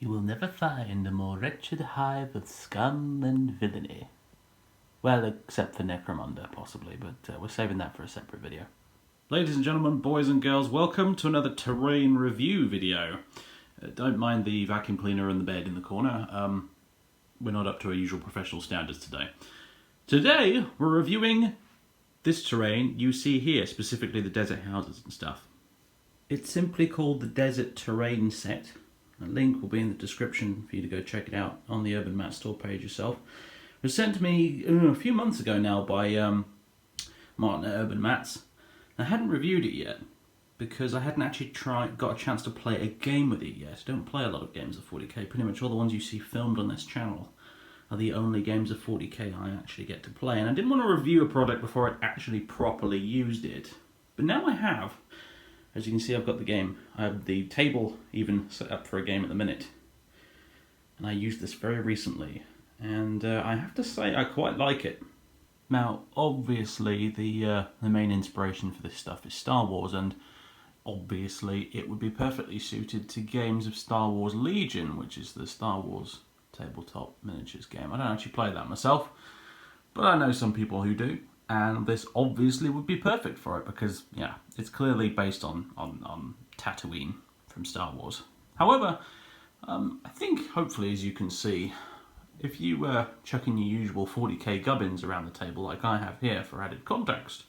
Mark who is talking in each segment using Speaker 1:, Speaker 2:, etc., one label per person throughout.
Speaker 1: You will never find a more wretched hive of scum and villainy. Well, except for Necromunda, possibly, but we're saving that for a separate video.
Speaker 2: Ladies and gentlemen, boys and girls, welcome to another terrain review video. Don't mind the vacuum cleaner and the bed in the corner. We're not up to our usual professional standards today. Today, we're reviewing this terrain you see here, specifically the desert houses and stuff. It's simply called the Desert Terrain Set. A link will be in the description for you to go check it out on the Urbanmatz store page yourself. It was sent to me a few months ago now by Martin at Urbanmatz. I hadn't reviewed it yet because I hadn't actually got a chance to play a game with it yet. I don't play a lot of games of 40k. Pretty much all the ones you see filmed on this channel are the only games of 40k I actually get to play. And I didn't want to review a product before I'd actually properly used it. But now I have. As you can see, I've got the game. I have the table even set up for a game at the minute. And I used this very recently. And I have to say, I quite like it. Now, obviously, the main inspiration for this stuff is Star Wars, and obviously it would be perfectly suited to games of Star Wars Legion, which is the Star Wars tabletop miniatures game. I don't actually play that myself, but I know some people who do. And this obviously would be perfect for it because, yeah, it's clearly based on Tatooine from Star Wars. However, I think, hopefully, as you can see, if you were chucking your usual 40k gubbins around the table like I have here for added context,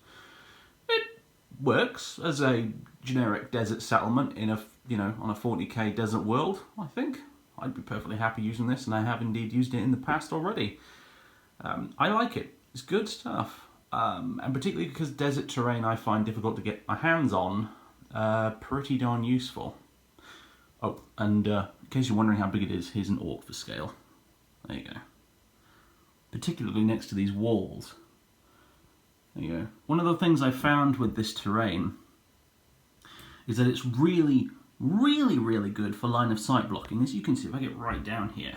Speaker 2: it works as a generic desert settlement in on a 40k desert world, I think. I'd be perfectly happy using this, and I have indeed used it in the past already. I like it. It's good stuff. And particularly because desert terrain I find difficult to get my hands on, pretty darn useful. Oh, and in case you're wondering how big it is, here's an orc for scale. There you go. Particularly next to these walls. There you go. One of the things I found with this terrain is that it's really, really, really good for line of sight blocking. As you can see, if I get right down here,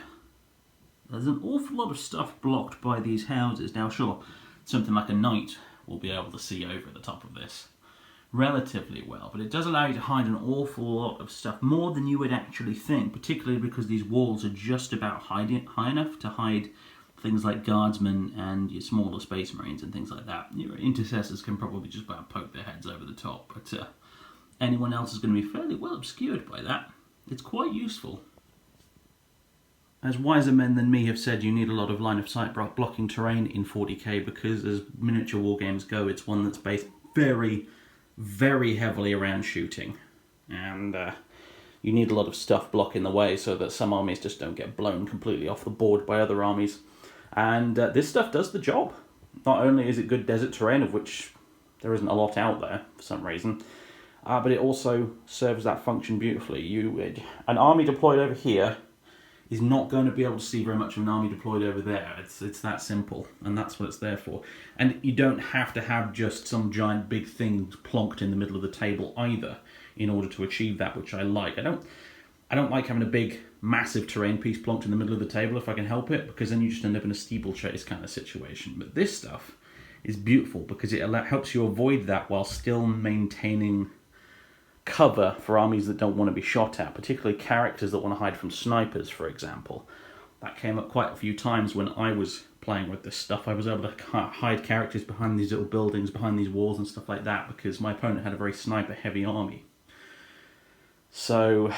Speaker 2: there's an awful lot of stuff blocked by these houses. Now, sure, something like a knight will be able to see over the top of this relatively well, but it does allow you to hide an awful lot of stuff, more than you would actually think, particularly because these walls are just about high enough to hide things like guardsmen and your smaller space marines and things like that. Your intercessors can probably just about poke their heads over the top, but anyone else is going to be fairly well obscured by that. It's quite useful. As wiser men than me have said, you need a lot of line of sight blocking terrain in 40k because as miniature war games go, it's one that's based very, very heavily around shooting. And you need a lot of stuff blocking the way so that some armies just don't get blown completely off the board by other armies. And this stuff does the job. Not only is it good desert terrain, of which there isn't a lot out there for some reason, but it also serves that function beautifully. An army deployed over here is not going to be able to see very much of an army deployed over there. It's that simple, and that's what it's there for. And you don't have to have just some giant big thing plonked in the middle of the table either in order to achieve that, which I like. I don't like having a big, massive terrain piece plonked in the middle of the table if I can help it, because then you just end up in a steeplechase kind of situation. But this stuff is beautiful because it helps you avoid that while still maintaining cover for armies that don't want to be shot at, particularly characters that want to hide from snipers, for example. That came up quite a few times when I was playing with this stuff. I was able to hide characters behind these little buildings, behind these walls and stuff like that, because my opponent had a very sniper-heavy army. So,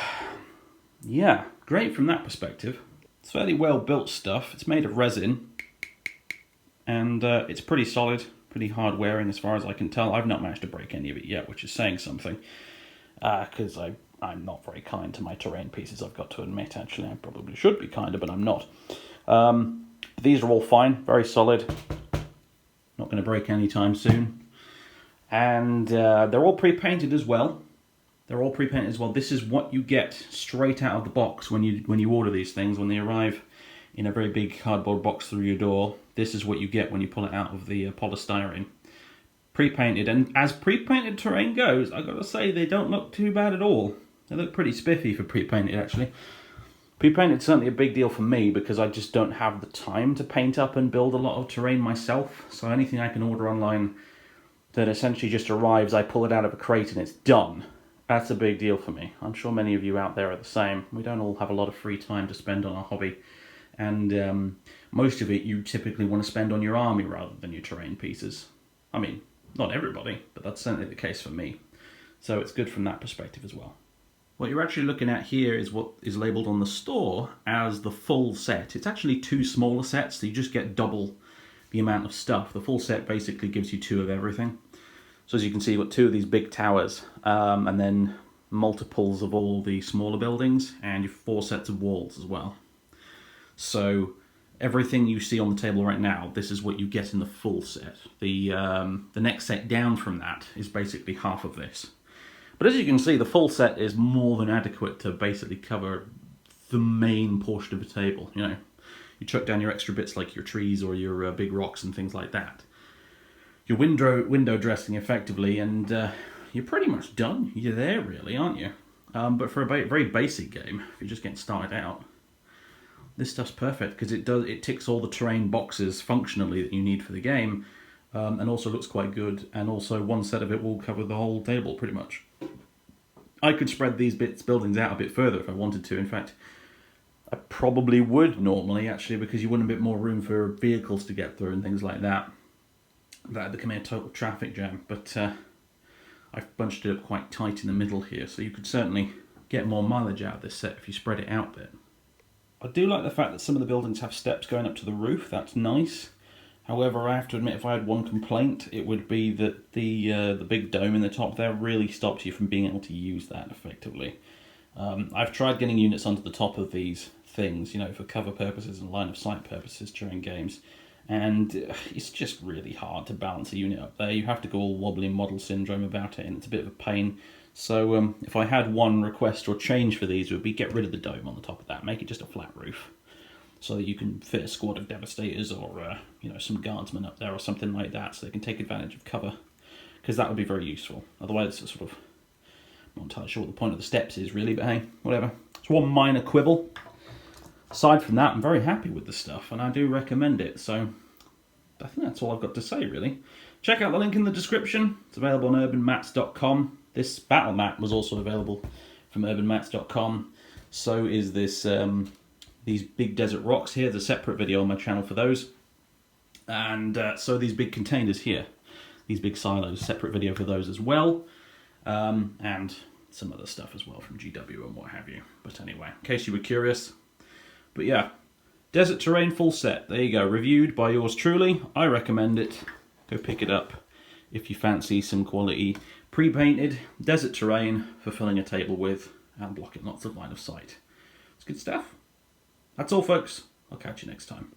Speaker 2: yeah, great from that perspective. It's fairly well-built stuff. It's made of resin, and it's pretty solid, pretty hard-wearing as far as I can tell. I've not managed to break any of it yet, which is saying something. Because I'm not very kind to my terrain pieces, I've got to admit. Actually, I probably should be kinder, but I'm not. These are all fine, very solid. Not going to break anytime soon. And they're all pre-painted as well. This is what you get straight out of the box when you order these things. When they arrive in a very big cardboard box through your door, this is what you get when you pull it out of the polystyrene. Pre-painted, and as pre-painted terrain goes, I've got to say they don't look too bad at all. They look pretty spiffy for pre-painted, actually. Pre-painted is certainly a big deal for me because I just don't have the time to paint up and build a lot of terrain myself. So anything I can order online that essentially just arrives, I pull it out of a crate and it's done. That's a big deal for me. I'm sure many of you out there are the same. We don't all have a lot of free time to spend on our hobby, and most of it you typically want to spend on your army rather than your terrain pieces. I mean, not everybody, but that's certainly the case for me. So it's good from that perspective as well. What you're actually looking at here is what is labelled on the store as the full set. It's actually 2 smaller sets, so you just get double the amount of stuff. The full set basically gives you 2 of everything. So as you can see, you've got 2 of these big towers, and then multiples of all the smaller buildings, and your 4 sets of walls as well. So everything you see on the table right now, this is what you get in the full set. The next set down from that is basically half of this. But as you can see, the full set is more than adequate to basically cover the main portion of the table. You know, you chuck down your extra bits like your trees or your big rocks and things like that. Your window dressing effectively, and you're pretty much done. You're there, really, aren't you? But for a very basic game, if you're just getting started out, this stuff's perfect because it ticks all the terrain boxes functionally that you need for the game, and also looks quite good. And also, one set of it will cover the whole table pretty much. I could spread these buildings out a bit further if I wanted to. In fact, I probably would normally, actually, because you want a bit more room for vehicles to get through and things like that. That'd become a total traffic jam. But I've bunched it up quite tight in the middle here, so you could certainly get more mileage out of this set if you spread it out a bit. I do like the fact that some of the buildings have steps going up to the roof. That's nice. However, I have to admit, if I had one complaint, it would be that the big dome in the top there really stops you from being able to use that effectively. I've tried getting units onto the top of these things, you know, for cover purposes and line of sight purposes during games, and it's just really hard to balance a unit up there. You have to go all wobbly model syndrome about it, and it's a bit of a pain. So if I had one request or change for these, it would be get rid of the dome on the top of that, make it just a flat roof, so that you can fit a squad of devastators or you know, some guardsmen up there or something like that, so they can take advantage of cover, because that would be very useful. Otherwise, it's sort of, I'm not entirely sure what the point of the steps is really, but hey, whatever. It's one minor quibble. Aside from that, I'm very happy with the stuff, and I do recommend it. So I think that's all I've got to say, really. Check out the link in the description. It's available on urbanmatz.com. This battle map was also available from urbanmatz.com. So is this these big desert rocks here. There's a separate video on my channel for those. And so these big containers here, these big silos, separate video for those as well. And some other stuff as well from GW and what have you. But anyway, in case you were curious. But yeah, Desert Terrain full set. There you go, reviewed by yours truly. I recommend it. Go pick it up if you fancy some quality pre-painted Desert Terrain for filling a table with and blocking lots of line of sight. It's good stuff. That's all, folks. I'll catch you next time.